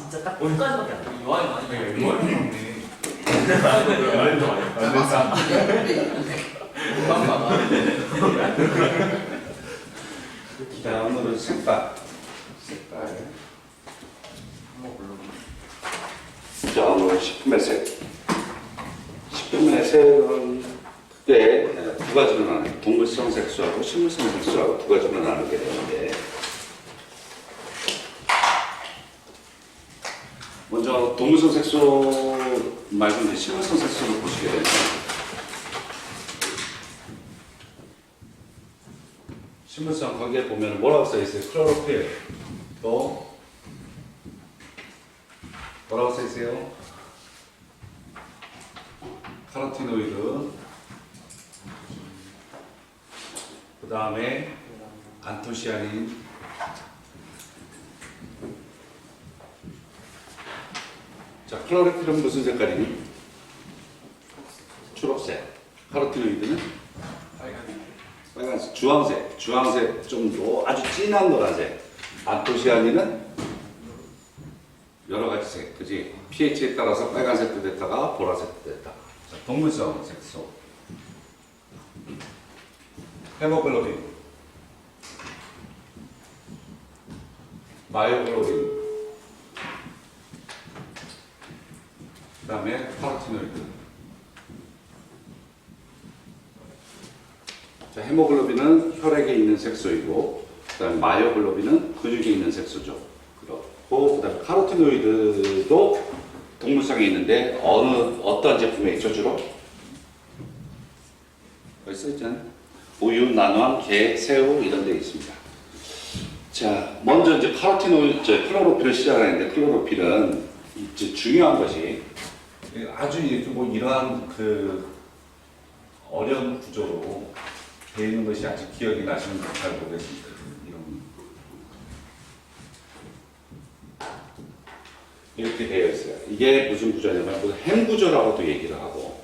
진짜 딱 여기까지밖에 안 돼. 유아이 많이 네, 배워. 유아이 금방 나가. 다음으로 색깔. 한번 불러봐. 자, 오늘 식품의 색. 식품의 색은 크게 두 가지로 나눠요. 동물성 색소하고 식물성 색소하고 두 가지로 나누게 되는데, 먼저 동물성 색소 말고 이제 식물성 색소를 보시게 되면, 식물성 거기에 보면 뭐라고 써 있어요? 클로로필. 또 뭐라고 써 있어요? 카로티노이드. 그 다음에 안토시아닌. 자, 클로로필은 무슨 색깔이니? 초록색. 카로티노이드는 빨간색. 주황색. 주황색 좀 아주 진한 노란색. 안토시아닌은 여러 가지 색, 그지? pH에 따라서 빨간색도 됐다가 보라색도 됐다. 자, 동물성 색소. 헤모글로빈, 마이오글로빈, 그 다음에 카로티노이드. 자, 헤모글로빈은 혈액에 있는 색소이고, 그 다음에 마이오글로빈은 근육에 있는 색소죠. 그렇고, 그 다음에 카로티노이드도 동물성에 있는데, 어떤 제품에 있죠, 주로? 여기 써있잖아요. 우유, 난황, 게, 새우 이런 데 있습니다. 자, 먼저 이제 클로로필을 시작하는데, 클로로필은 이제 중요한 것이 아주 뭐 이러한 어려운 구조로 되어 있는 것이 아직 기억이 나시는 분 잘 모르겠습니다. 이렇게 되어 있어요. 이게 무슨 구조냐면 햄 구조라고도 얘기를 하고,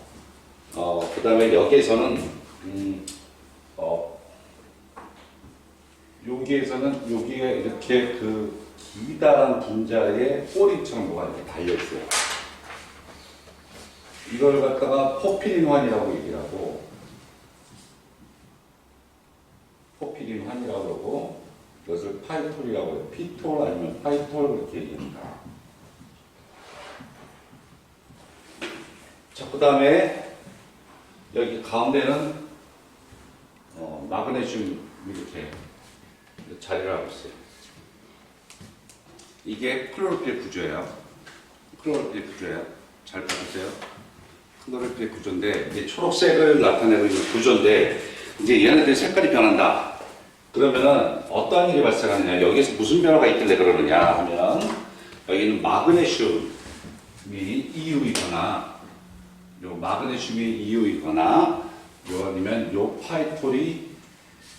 그 다음에 여기에서는 여기에서는 여기가 이렇게 기다란 분자의 꼬리처럼 뭐가 이렇게 달려 있어요. 이걸 갖다가 포피린환이라고 얘기를 하고, 포피린환이라고 그러고, 이것을 파이톨이라고 해요. 피톨 아니면 파이톨 이렇게 얘기합니다. 자, 그 다음에 여기 가운데는 마그네슘 이렇게 자리를 하고 있어요. 이게 클로로필 구조예요. 클로로필 구조예요. 잘 봐주세요. 클로로필 구조인데 이게 초록색을 나타내고 있는 구조인데, 이제 얘네들이 색깔이 변한다. 그러면은 어떠한 일이 발생하느냐, 여기서 무슨 변화가 있길래 그러느냐 하면, 여기는 마그네슘이 이유이거나, 요 마그네슘이 이유이거나, 아니면 요 파이톨이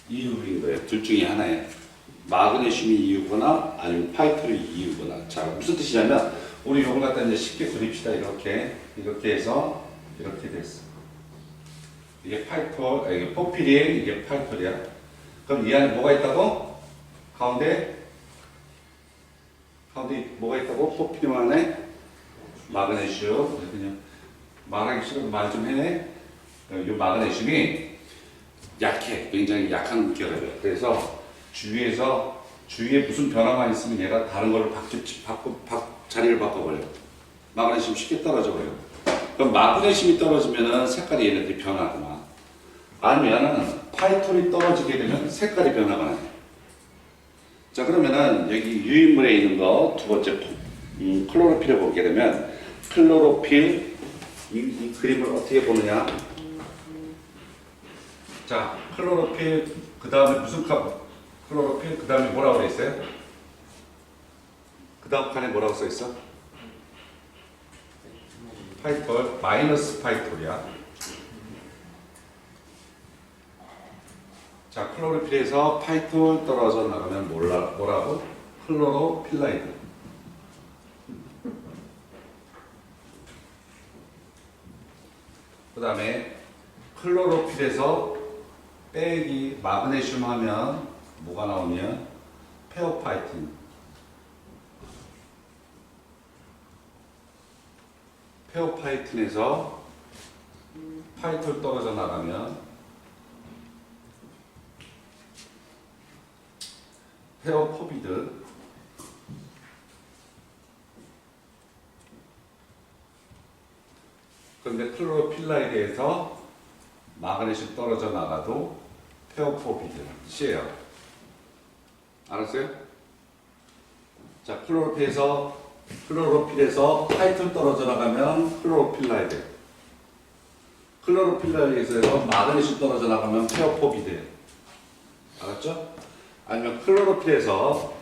이유인 거예요. 둘 중에 하나예요. 마그네슘이 이유거나 아니면 파이톨이 이유거나. 자, 무슨 뜻이냐면, 우리 요걸 갖다 이제 쉽게 그립시다. 이렇게 해서 이렇게 됐어. 이게 파이톨, 이게 포피린, 이게 파이톨이야. 그럼 이 안에 뭐가 있다고? 가운데 뭐가 있다고? 포피린 안에 마그네슘. 그냥 말하기 싫어도 말 좀 해. 이 마그네슘이 약해. 굉장히 약한 결합이에요. 그래서 주위에 무슨 변화가 있으면 얘가 다른 걸로 자리를 바꿔버려요. 마그네슘 쉽게 떨어져버려요. 그럼 마그네슘이 떨어지면은 색깔이 얘네들이 변하거나, 아니면은 파이톨이 떨어지게 되면 색깔이 변화가 나요. 자, 그러면은 여기 유인물에 있는 거 두 번째 클로로필을 보게 되면, 클로로필 이 그림을 어떻게 보느냐? 자, 클로로필 그 다음에 무슨 클로로필 그 다음에 뭐라고 돼 있어요? 그 다음 칸에 뭐라고 써 있어? 파이톨, 마이너스 파이톨이야. 자, 클로로필에서 파이톨 떨어져 나가면 뭐라고? 클로로필라이드. 그 다음에 클로로필에서 빼기 마그네슘 하면 뭐가 나오면 페오파이틴. 페오파이틴에서 파이톨 떨어져 나가면 페오포비드, 그런데 클로로필라이드에서 마그네슘 떨어져 나가도 페오포비드 C예요. 알았어요? 자, 클로로필에서 파이톨 떨어져 나가면 클로로필라이드, 클로로필라이드에서 마그네슘 떨어져 나가면 페오포비드. 알았죠? 아니면 클로로필에서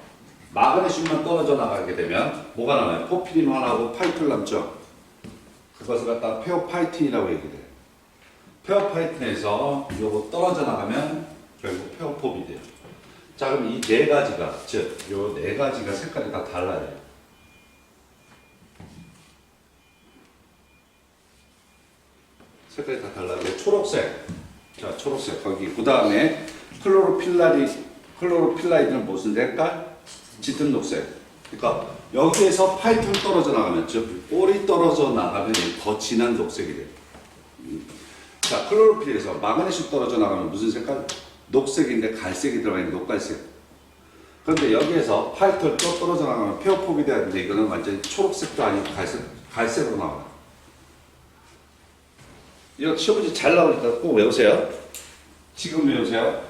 마그네슘만 떨어져 나가게 되면 뭐가 남아요? 포피린 하나하고 파이톨 남죠? 그것을 갖다 페오파이틴이라고 얘기해요. 페오파이틴에서 요거 떨어져 나가면 결국 페오포비드예요. 자, 그럼 이 네 가지가, 즉, 요 네 가지가 색깔이 다 달라요. 색깔이 다 달라요. 초록색. 자, 초록색. 거기. 그 다음에 클로로필라이드는 무슨 색깔? 짙은 녹색. 그러니까 여기에서 파이톤 떨어져 나가면, 즉, 꼴이 떨어져 나가면 더 진한 녹색이 돼요. 자, 클로로필에서 마그네슘 떨어져 나가면 무슨 색깔? 녹색인데 갈색이 들어가 있는 녹갈색. 그런데 여기에서 파이톨 또 떨어져 나가면 페오포비드가 되는데 이거는 완전히 초록색도 아니고 갈색으로 나와요. 이거 시험 문제 잘 나오니까 꼭 외우세요. 지금 외우세요.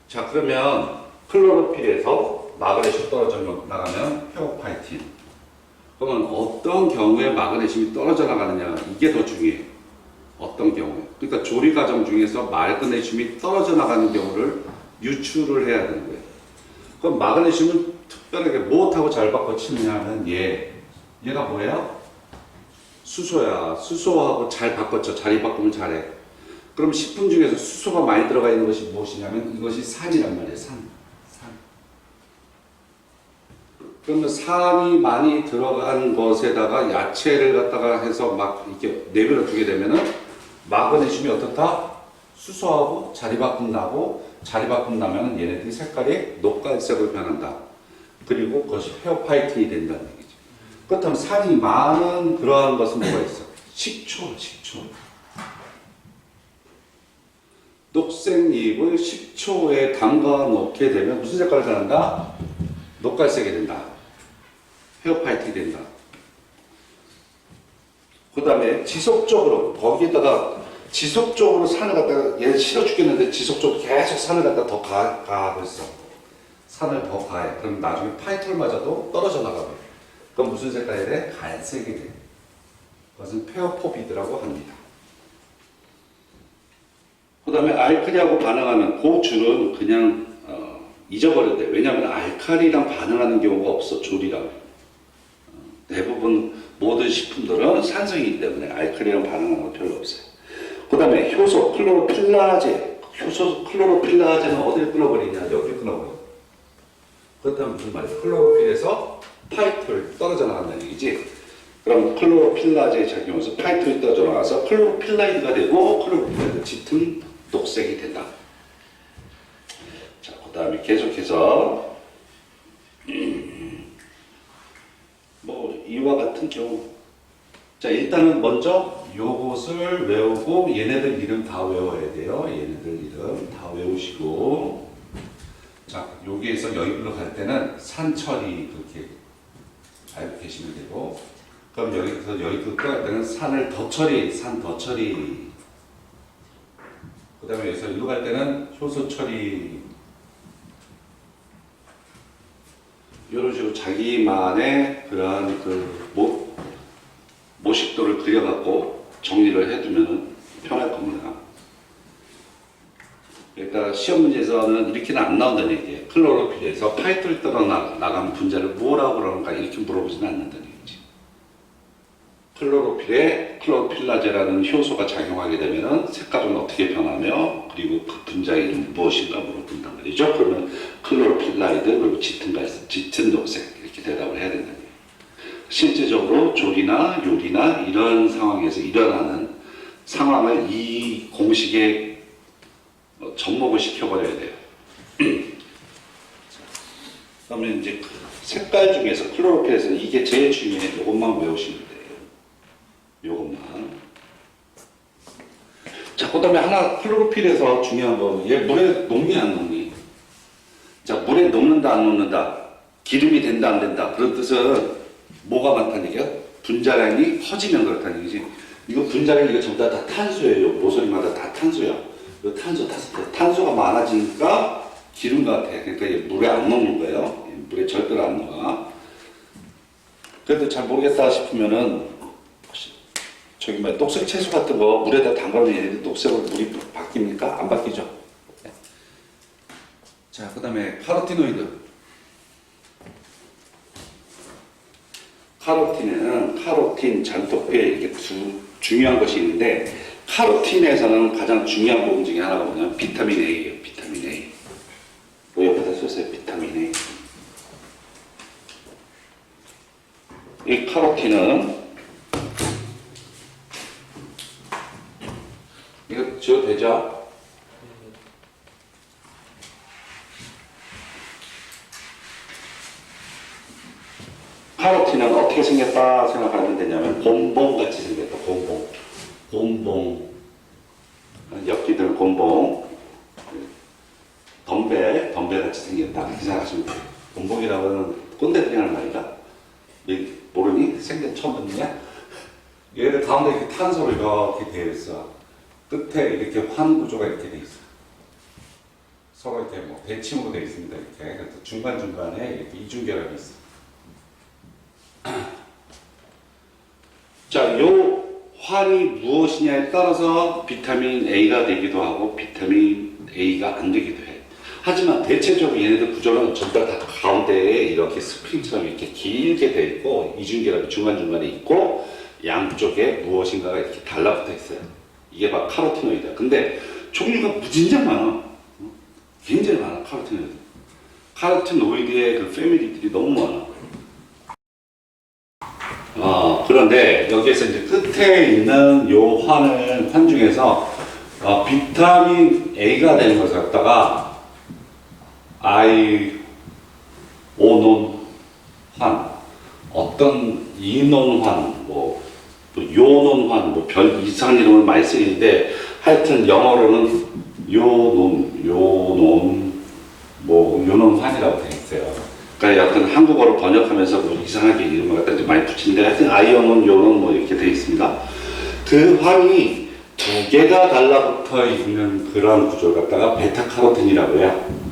자, 그러면 클로로필에서 마그네슘 떨어져 나가면 페오파이틴. 그러면 어떤 경우에 마그네슘이 떨어져 나가느냐, 이게 더 중요해요. 어떤 경우에. 그러니까 조리 과정 중에서 마그네슘이 떨어져 나가는 경우를 유추를 해야 되는 거예요. 그럼 마그네슘은 특별하게 무엇하고 잘 바꿔치느냐 하면 얘가 뭐예요? 수소야. 수소하고 잘 바꿨죠. 자리 바꾸면 잘해. 그럼 식품 중에서 수소가 많이 들어가 있는 것이 무엇이냐면 이것이 산이란 말이에요. 산. 그러면 산이 많이 들어간 것에다가 야채를 갖다가 해서 막 이렇게 내버려 두게 되면은 마그네슘이 어떻다? 수소하고 자리바꿈 나고, 자리바꿈 나면은 얘네들이 색깔이 녹갈색으로 변한다. 그리고 그것이 페오파이틴이 된다는 얘기죠. 그렇다면 산이 많은 그러한 것은 뭐가 있어? 식초. 녹색잎을 식초에 담가 놓게 되면 무슨 색깔을 변한다? 녹갈색이 된다. 페오파이틴이 된다. 그 다음에 지속적으로 거기에다가 지속적으로 산을 갖다가 얘 싫어 죽겠는데 지속적으로 계속 산을 갖다 더 가고 있어. 산을 더 가해. 그럼 나중에 파이톨마저도 떨어져 나가고. 그럼 무슨 색깔이 돼? 갈색이 돼. 그것은 페오포비드라고 합니다. 그 다음에 알칼리하고 반응하면 그 줄은 그냥 잊어버려야 돼. 왜냐하면 알칼리랑 반응하는 경우가 없어. 조리랑. 대부분 모든 식품들은 산성이기 때문에 알칼리랑 반응하는 건 별로 없어요. 그 다음에 효소, 클로로필라제. 클로로필라제는 어디를 끊어버리냐? 여기를 끊어버려. 그렇다면 무슨 말이야? 클로로필에서 파이톨 떨어져 나간다는 얘기지. 그럼 클로로필라제에 작용해서 파이톨이 떨어져 나가서 클로로필라이드가 되고 클로로필라이드 짙은 녹색이 된다. 자, 그 다음에 계속해서 뭐 이와 같은 경우. 자, 일단은 먼저 요것을 외우고 얘네들 이름 다 외워야 돼요. 얘네들 이름 다 외우시고, 자, 여기에서 여기로 갈 때는 산처리 그렇게 알고 계시면 되고, 그럼 여기서 여기로 갈 때는 산을 덧처리, 산 덧처리. 그 다음에 여기서 일로 갈 때는 효소 처리. 이런 식으로 자기만의 그러한 모식도를 그려갖고 정리를 해두면 편할 겁니다. 그러니까 시험 문제에서는 이렇게는 안 나온다는 얘기예요. 클로로필에서 파이톨이 떨어나간 분자를 뭐라고 그러는가 이렇게 물어보지는 않는다는 얘기지. 클로로필에 클로로필라제라는 효소가 작용하게 되면 색깔은 어떻게 변하며 그리고 그 분자의 이름은 무엇인가 물어본단 말이죠. 그러면 클로로필라이드 그리고 짙은 녹색 이렇게 대답을 해야 된다는 거예요. 실제적으로 조리나 요리나 이런 상황에서 일어나는 상황을 이 공식에 접목을 시켜버려야 돼요. 그러면 이제 색깔 중에서 클로로필에서는 이게 제일 중요해요. 이것만 외우시면 돼요. 이것만. 자, 그 다음에 하나 클로로필에서 중요한 건 얘 물에 녹니 안 녹니? 자, 물에 녹는다 안 녹는다? 기름이 된다 안 된다? 그런 뜻은 뭐가 많다는 얘기야? 분자량이 커지면 그렇다는 얘기지. 이거 분자량 이거 전부 다 탄소예요. 모서리마다 다 탄소야. 이거 탄소가 많아지니까 기름 같아. 그러니까 얘 물에 안 녹는 거예요. 물에 절대로 안 녹아. 그래도 잘 모르겠다 싶으면은 저기 뭐 녹색 채소 같은 거 물에다 담가면 얘네들 녹색으로 물이 바뀝니까? 안 바뀌죠. 자, 그 다음에 카로티노이드. 카로틴에는 카로틴, 잔토페 이게 두 중요한 것이 있는데 카로틴에서는 가장 중요한 부분 중에 하나가 뭐냐면 비타민 A예요. 비타민 A. 뭐 옆에다 썼어요. 비타민 A. 이 카로틴은 이거 지워도 되죠? 카로틴은 어떻게 생겼다 생각하면 되냐면 곰봉 같이 생겼다. 곰봉 엽기들 곰봉 덤벨 같이 생겼다 이렇게 생각하시면 돼요. 곰봉이라고는 꼰대들이 하는 말이다. 모르니? 생전 처음 듣냐? 얘들 가운데 이렇게 탄소로 이렇게 되어 있어. 끝에 이렇게 환 구조가 이렇게 되어 있어. 서로 이렇게 뭐 대칭으로 되어 있습니다. 이렇게. 그래서 중간중간에 이렇게 이중결합이 있어. 자, 요 환이 무엇이냐에 따라서 비타민 A가 되기도 하고 비타민 A가 안 되기도 해. 하지만 대체적으로 얘네들 구조는 전부 다 가운데에 이렇게 스프링처럼 이렇게 길게 되어 있고 이중결합이 중간중간에 있고 양쪽에 무엇인가가 이렇게 달라붙어 있어요. 이게 바로 카로티노이드야. 근데 종류가 무진장 많아. 굉장히 많아, 카로티노이드. 카로티노이드의 그 패밀리들이 너무 많아. 그런데 여기에서 이제 끝에 있는 요 환 중에서 비타민 A가 되는 것을 갖다가 아이오논 환, 어떤 이논 환, 뭐 요논 환, 뭐 별 이상한 이름을 많이 쓰이는데 하여튼 영어로는 요논 환이라고 되어 있어요. 그러니까 약간 한국어로 번역하면서 뭐 이상하게 이름을 갖다 이제 많이 붙이는데 하여튼 아이온은 요는 뭐 이렇게 되어 있습니다. 그 환이 두 개가 달라붙어 있는 그런 구조를 갖다가 베타카로틴이라고 해요.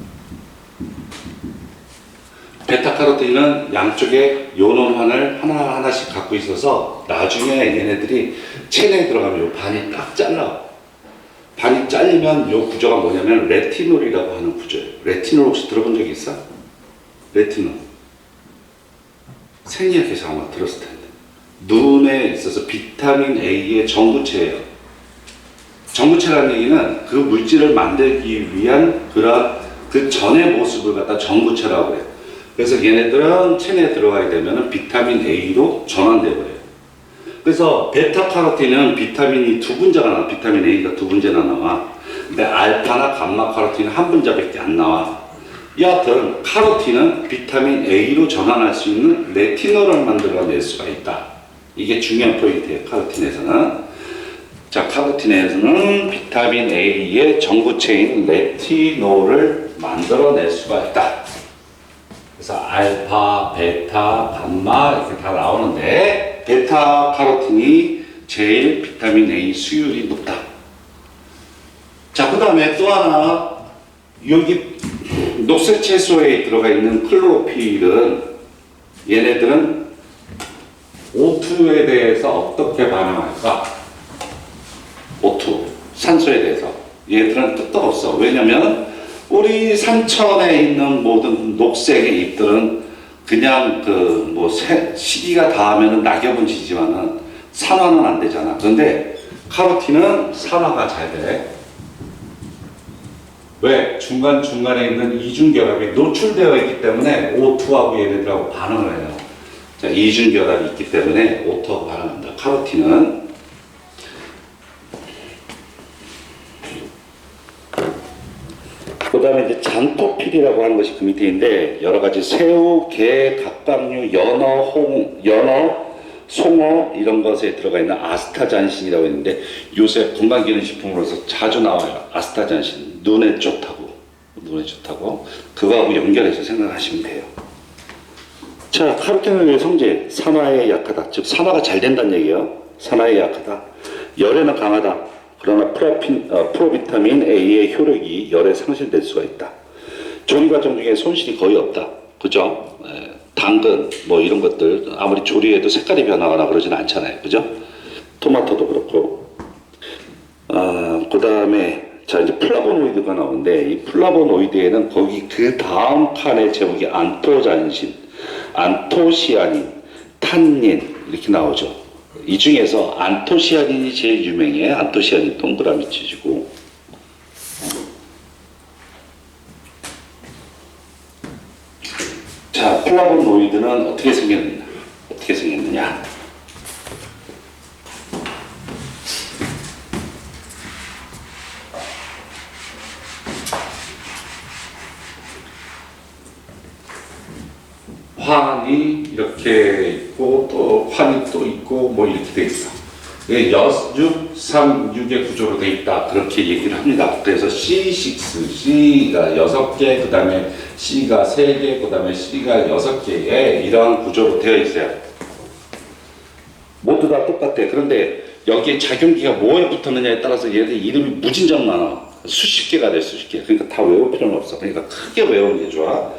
베타카로틴은 양쪽에 요논환을 하나하나씩 갖고 있어서 나중에 얘네들이 체내에 들어가면 요 반이 딱 잘라. 반이 잘리면 요 구조가 뭐냐면 레티놀이라고 하는 구조예요. 레티놀 혹시 들어본 적 있어? 레티놀. 생리학에서 아마 들었을 텐데. 눈에 있어서 비타민 A의 전구체예요. 전구체라는 얘기는 그 물질을 만들기 위한 그 전의 모습을 갖다 전구체라고 해요. 그래서 얘네들은 체내에 들어가게 되면 비타민 A로 전환되어 버려요. 그래서 베타카로틴은 비타민이 두 분자가 나와. 비타민 A가 두 분자나 나와. 근데 알파나 감마 카로틴은 한 분자밖에 안 나와. 여하튼 카로틴은 비타민 A로 전환할 수 있는 레티놀을 만들어낼 수가 있다. 이게 중요한 포인트예요. 카로틴에서는. 자, 카로틴에서는 비타민 A의 전구체인 레티놀을 만들어낼 수가 있다. 그래서 알파, 베타, 감마 이렇게 다 나오는데 베타 카로틴이 제일 비타민 A 수율이 높다. 자, 그 다음에 또 하나 여기 녹색 채소에 들어가 있는 클로로필은 얘네들은 O2에 대해서 어떻게 반응할까? O2, 산소에 대해서 얘들은 끄떡없어. 왜냐면 우리 산천에 있는 모든 녹색의 잎들은 그냥 시기가 닿으면 낙엽은 지지만은 산화는 안 되잖아. 그런데 카로틴은 산화가 잘 돼. 왜? 중간중간에 있는 이중결합이 노출되어 있기 때문에 O2하고 얘네들하고 반응을 해요. 자, 이중결합이 있기 때문에 O2하고 반응합니다. 카로틴은. 그 다음에 이제 잔토필이라고 하는 것이 그 밑에 있는데, 여러 가지 새우, 게, 갑각류, 연어, 송어 이런 것에 들어가 있는 아스타잔신이라고 있는데, 요새 건강기능식품으로서 자주 나와요. 아스타잔신. 눈에 좋다고. 그거하고 연결해서 생각하시면 돼요. 자, 카로틴의 성질, 산화에 약하다. 즉 산화가 잘 된다는 얘기예요. 산화에 약하다. 열에는 강하다. 그러나 프로비타민 A의 효력이 열에 상실될 수가 있다. 조리 과정 중에 손실이 거의 없다. 그죠? 당근 뭐 이런 것들 아무리 조리해도 색깔이 변하거나 그러진 않잖아요. 그죠? 토마토도 그렇고. 그 다음에 자 이제 플라보노이드가 나오는데, 이 플라보노이드에는 거기 그 다음 칸의 제목이 안토잔신, 안토시아닌, 탄닌 이렇게 나오죠. 이 중에서 안토시아닌이 제일 유명해요. 안토시아닌 동그라미 치시고. 자, 플라보노이드는 어떻게 생겼느냐? 환이 이렇게 있고 또 환이 또 있고 뭐 이렇게 돼 있어. 6, 3, 6의 구조로 돼 있다. 그렇게 얘기를 합니다. 그래서 C6, C가 6개, 그 다음에 C가 3개, 그 다음에 C가 6개의 이러한 구조로 되어 있어요. 모두 다 똑같아. 그런데 여기에 작용기가 뭐에 붙었느냐에 따라서 얘들 이름이 무진장 많아. 수십 개가 돼, 수십 개. 그러니까 다 외울 필요는 없어. 그러니까 크게 외우는 게 좋아.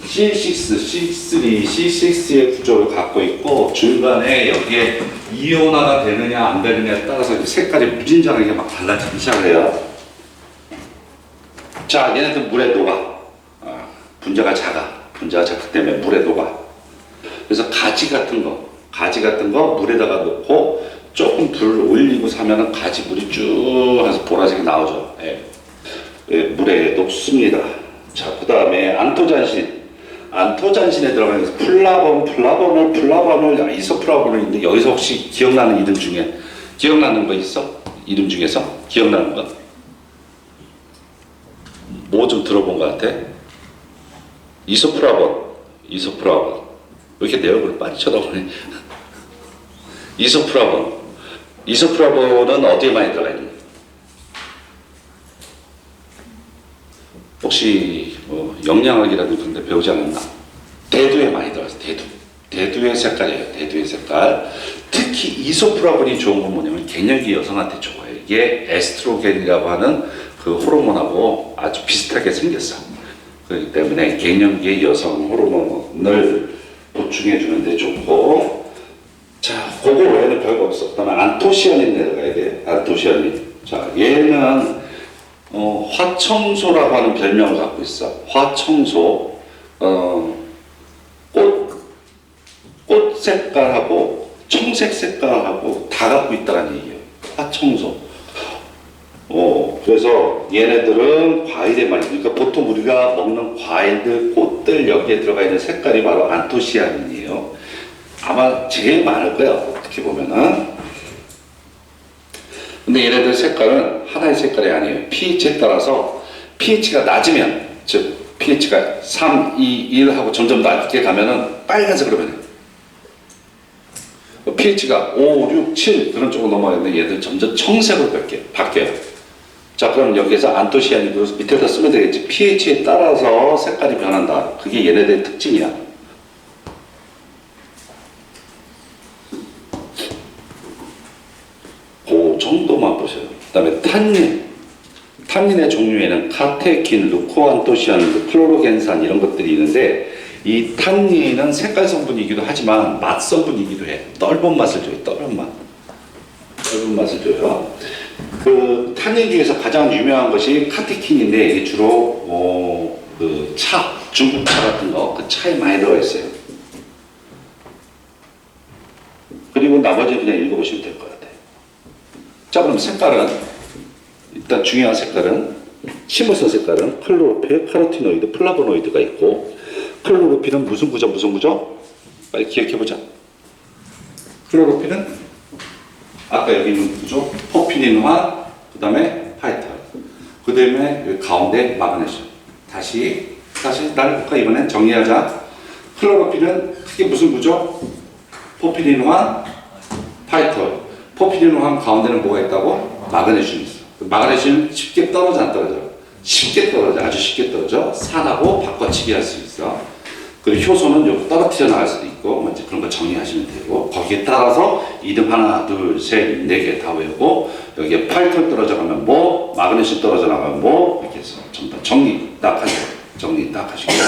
C6, C3, C6의 구조를 갖고 있고, 중간에 여기에 이온화가 되느냐 안 되느냐에 따라서 색깔이 무진장하게 막 달라지기 시작해요. 자, 얘네들 물에 녹아. 분자가 작기 때문에 물에 녹아. 그래서 가지 같은 거 물에다가 넣고 조금 불 올리고 사면은 가지 물이 쭉 해서 보라색이 나오죠. 물에 녹습니다. 자, 그 다음에 안토잔신에 들어가는 것은 플라보놀, 이소프라보놀인데, 여기서 혹시 기억나는 이름 중에 기억나는 거 있어? 이름 중에서 기억나는 거? 뭐 좀 들어본 것 같아? 이소프라본. 왜 이렇게 내 얼굴을 빨리 쳐다보니? 이소프라본은 어디에 많이 들어가 있는? 혹시 뭐 영양학이라도 그런데 배우지 않았나? 대두에 많이 들어가서 대두의 색깔이에요. 대두의 색깔. 특히 이소프라본이 좋은 건 뭐냐면 갱년기 여성한테 좋아요. 이게 에스트로겐이라고 하는 그 호르몬하고 아주 비슷하게 생겼어. 그렇기 때문에 갱년기 여성 호르몬을 보충해 주는데 좋고. 자, 그거 외에는 별거 없어. 그다음에 안토시아닌 내려가야 돼. 안토시아닌. 자, 얘는 화청소라고 하는 별명을 갖고 있어. 화청소. 꽃 색깔하고 청색 색깔하고 다 갖고 있다는 얘기예요. 화청소. 그래서 얘네들은 과일에 많이, 그러니까 보통 우리가 먹는 과일들, 꽃들 여기에 들어가 있는 색깔이 바로 안토시아닌이에요. 아마 제일 많을 거야, 어떻게 보면은. 근데 얘네들 색깔은 하나의 색깔이 아니에요. pH에 따라서 pH가 낮으면, 즉 pH가 3, 2, 1 하고 점점 낮게 가면은 빨간색으로 변해요. pH가 5, 6, 7 그런 쪽으로 넘어가는데 얘들 점점 청색으로 바뀌어요. 자, 그럼 여기에서 안토시아닌으로 밑에다 쓰면 되겠지. pH에 따라서 색깔이 변한다. 그게 얘네들의 특징이야. 그 정도만 보세요. 그 다음에 탄닌의 종류에는 카테킨, 루코안토시아닌, 클로로겐산 이런 것들이 있는데, 이 탄닌은 색깔 성분이기도 하지만 맛 성분이기도 해. 넓은 맛을 줘요. 넓은 맛을 줘요. 그 탄닌 중에서 가장 유명한 것이 카테킨인데, 이게 주로 그 차, 중국 차 같은 거, 그 차에 많이 들어가 있어요. 그리고 나머지 그냥 읽어보시면 될 것 같아요. 자, 그럼 색깔은, 일단 중요한 색깔은 식물성 색깔은 클로로필, 카로티노이드, 플라보노이드가 있고, 클로로필은 무슨 구조, 무슨 구조? 빨리 기억해보자. 클로로필은 아까 여기 있는 구조, 포피닌화, 그 다음에 파이터, 그 다음에 가운데 마그네슘. 다시 나를 이번엔 정리하자. 클로로필은 크게 무슨 구조? 포피닌화, 파이터. 포피닌화 가운데는 뭐가 있다고? 마그네슘이 있어. 마그네슘 쉽게 떨어져 안 떨어져? 쉽게 떨어져. 아주 쉽게 떨어져. 산하고 바꿔치기 할 수 있어. 그리고 효소는 여기 떨어뜨려 나갈 수도 있고, 뭐 이제 그런 거 정리하시면 되고, 거기에 따라서 이름 하나, 둘, 셋, 네 개 다 외우고, 여기에 파이터 떨어져 가면 뭐, 마그네슘 떨어져 나가면 뭐, 이렇게 해서 전부 다 정리 딱 하시고요.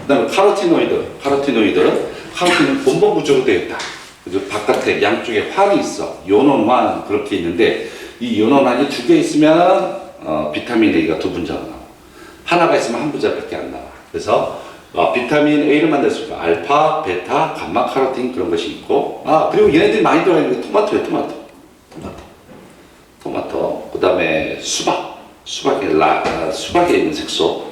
그 다음에 카로티노이드는 본본 구조로 되어 있다. 그래서 바깥에 양쪽에 환이 있어. 요논환 그렇게 있는데, 이 요논환이 두 개 있으면 비타민 A가 두 분자가 나와. 하나가 있으면 한 분자밖에 안 나와. 그래서 비타민 A를 만들 수 있고 알파, 베타, 감마 카로틴 그런 것이 있고, 그리고 얘네들이 많이 들어가 있는 게 토마토. 그 다음에 수박에 있는 색소.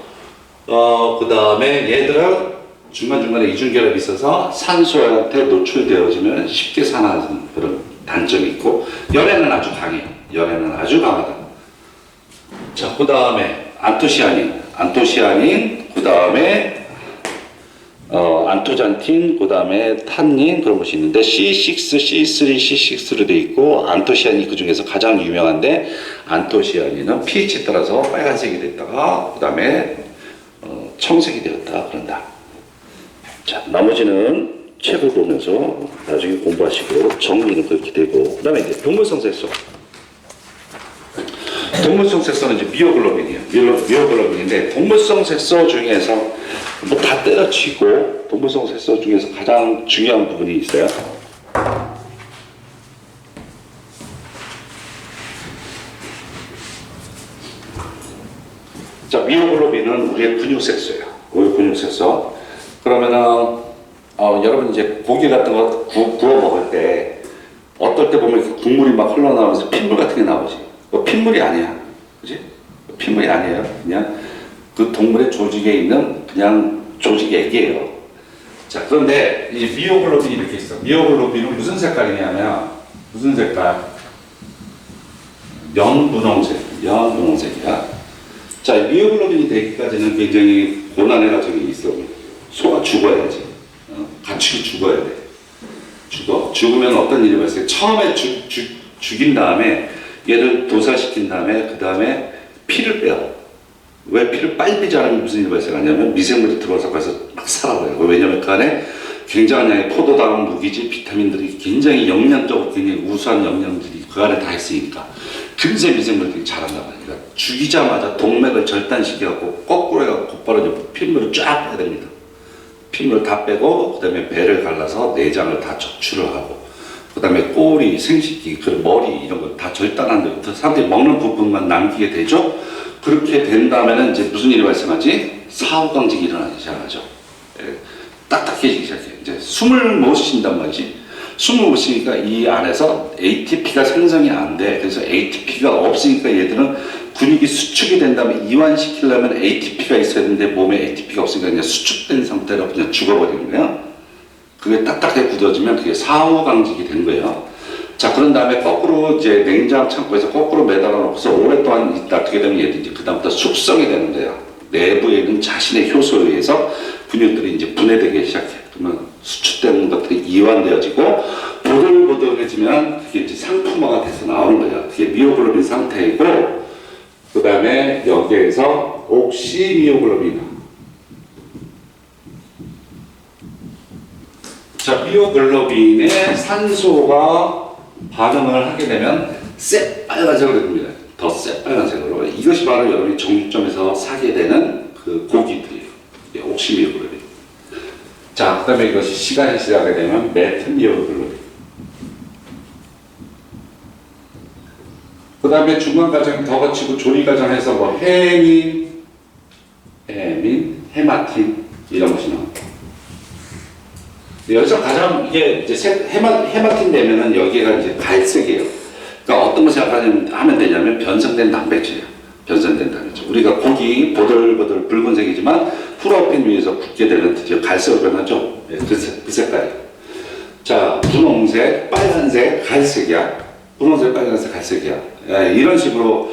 그 다음에 얘들은 중간중간에 이중결합이 있어서 산소한테 노출되어지면 쉽게 산화하는 그런 단점이 있고, 열에는 아주 강하다. 자, 그 다음에 안토시아닌, 그 다음에 안토잔틴, 그 다음에 탄닌 그런 것이 있는데 C6, C3, C6로 되어 있고, 안토시아닌이 그 중에서 가장 유명한데, 안토시아닌은 pH에 따라서 빨간색이 됐다가 그 다음에 청색이 되었다 그런다. 자, 나머지는 책을 보면서 나중에 공부하시고 정리는 그렇게 되고, 그 다음에 이제 동물성 색소. 동물성 색소는 이제 미오글로빈이에요. 미오글로빈인데, 동물성 색소 중에서 뭐 다 때려치고, 동물성 색소 중에서 가장 중요한 부분이 있어요. 자, 미오글로빈은 우리의 근육색소예요. 우리 근육색소. 그러면은 여러분 이제 고기 같은 거 구워 먹을 때 어떨 때 보면 국물이 막 흘러나오면서 핏물 같은 게 나오지. 핏물이 아니야, 그지? 핏물이 아니에요. 그냥 그 동물의 조직에 있는 그냥 조직액이에요. 자, 그런데 이 미오글로빈이 이렇게 있어. 미오글로빈은 무슨 색깔이냐면, 무슨 색깔? 연분홍색이야. 자, 미오글로빈이 되기까지는 굉장히 고난의 과정이 있어. 소가 죽어야지. 가축이 죽어야 돼. 죽으면 어떤 일이 발생해? 처음에 죽인 다음에 얘를 도살시킨 다음에 그 다음에 피를 빼요. 왜 피를 빨리 빼지 않으면 무슨 일이 발생하냐면 미생물이 들어와서 거기서 막 살아버려요. 왜냐면 그 안에 굉장한 양의 포도당, 무기질, 비타민들이 굉장히 영양적으로 굉장히 우수한 영양들이 그 안에 다 있으니까 금세 미생물들이 자란단 말이에요. 그러니까 죽이자마자 동맥을 절단시켜갖고 거꾸로 해갖고 곧바로 핏물을 쫙 빼야 됩니다. 핏물을 다 빼고 그 다음에 배를 갈라서 내장을 다 적출을 하고 그 다음에 꼬리, 생식기, 그 머리 이런 거 다 절단한 데부터 사람들이 먹는 부분만 남기게 되죠. 그렇게 된 다음에는 이제 무슨 일이 발생하지? 사후강직이 일어나기 시작하죠. 딱딱해지기 시작해. 이제 숨을 못 쉰단 말이지. 숨을 못 쉬니까 이 안에서 ATP가 생성이 안 돼. 그래서 ATP가 없으니까 얘들은 근육이 수축이 된 다음에 이완시키려면 ATP가 있어야 되는데 몸에 ATP가 없으니까 그냥 수축된 상태로 그냥 죽어버리는 거예요. 그게 딱딱하게 굳어지면 그게 사후강직이 된 거예요. 자, 그런 다음에 거꾸로 이제 냉장 창고에서 거꾸로 매달아 놓고서 오랫동안 놔두게 되면 얘들이 이제 그다음부터 숙성이 되는 거예요. 내부에 있는 자신의 효소에 의해서 근육들이 이제 분해되기 시작해. 그러면 수축되는 것들이 이완되어지고 보들보들해지면 그게 이제 상품화가 돼서 나오는 거예요. 그게 미오글로빈 상태이고, 그 다음에 여기에서 옥시미오글로빈. 자, 미오글로빈에 산소가 반응을 하게 되면 새빨간색으로 됩니다. 더 새빨간색으로. 이것이 바로 여러분이 정육점에서 사게 되는 그 고기들이에요. 옥시미오글로빈. 자, 그 다음에 이것이 시간이 지나게 되면 메트미오글로빈. 그 다음에 중간 과정이 더 거치고 조리 과정에서 뭐 헤민, 헤마틴 이런 것이 나옵니다. 여기서 가장 이게 이제 헤마틴 되면은 여기가 이제 갈색이에요. 그러니까 어떤 거 생각하면 되냐면 변성된 단백질이에요. 변선된다는 거죠. 우리가 고기 보들보들 붉은색이지만 프라이팬 위에서 굽게 되면 드디어 갈색으로 변하죠. 네, 그 색깔이. 자, 분홍색, 빨간색, 갈색이야. 분홍색, 빨간색, 갈색이야. 예, 이런 식으로